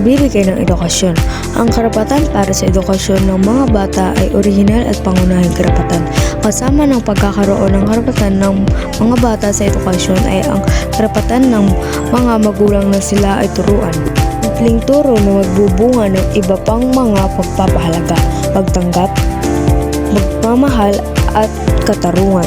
pagbibigay ng edukasyon. Ang karapatan para sa edukasyon ng mga bata ay orihinal at pangunahing karapatan. Kasama ng pagkakaroon ng karapatan ng mga bata sa edukasyon ay ang karapatan ng mga magulang na sila ay turuan. Simpleng turo na magbubunga ng iba pang mga pagpapahalaga, pagtanggap, magmamahal at katarungan.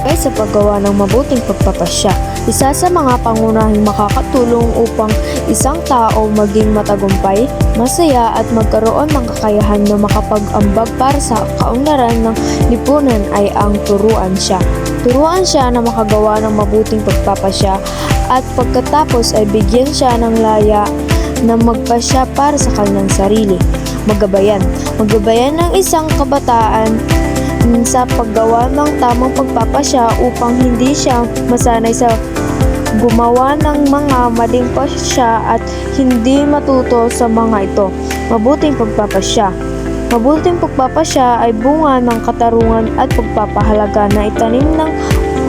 Ay sa paggawa ng mabuting pagpapasya, isa sa mga pangunahing makakatulong upang isang tao maging matagumpay, masaya at magkaroon ng kakayahan na makapag-ambag para sa kaunlaran ng lipunan ay ang turuan siya. Turuan siya na makagawa ng mabuting pagpapasya at pagkatapos ay bigyan siya ng laya na magpasya para sa kanyang sarili. Magabayan ng isang kabataan sa paggawa ng tamang pagpapasya upang hindi siya masanay sa gumawa ng mga maling pasya at hindi matuto sa mga ito. Mabuting pagpapasya. Mabuting pagpapasya ay bunga ng katarungan at pagpapahalaga na itanim ng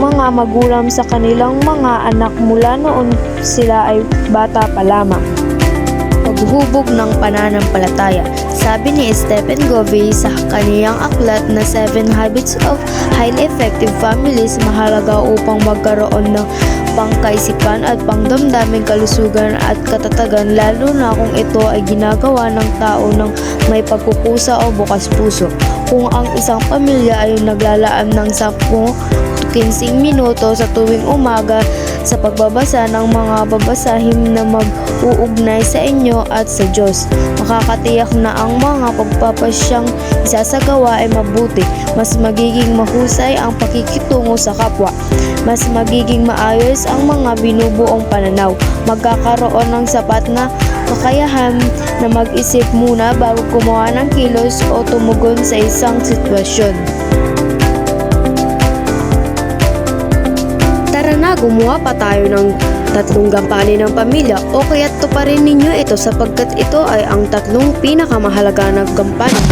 mga magulang sa kanilang mga anak mula noon sila ay bata pa lamang. Paghubog ng pananampalataya. Sabi ni Stephen Covey sa kaniyang aklat na 7 Habits of Highly Effective Families, mahalaga upang magkaroon ng pangkaisipan at pangdamdaming kalusugan at katatagan, lalo na kung ito ay ginagawa ng tao ng may pagkukusa o bukas puso. Kung ang isang pamilya ay naglalaan ng 10-15 minuto sa tuwing umaga sa pagbabasa ng mga babasahin na mag-uugnay sa inyo at sa Diyos, makakatiyak na ang mga pagpapasyang isasagawa ay mabuti, mas magiging mahusay ang pakikitungo sa kapwa, mas magiging maayos ang mga binubuong pananaw, magkakaroon ng sapat na kakayahan na mag-isip muna bago gumawa ng kilos o tumugon sa isang sitwasyon. Tara na, gumawa pa tayo ng 3 gampanin ng pamilya o kaya't tuparin ninyo ito sapagkat ito ay ang 3 pinakamahalaga na gampanin.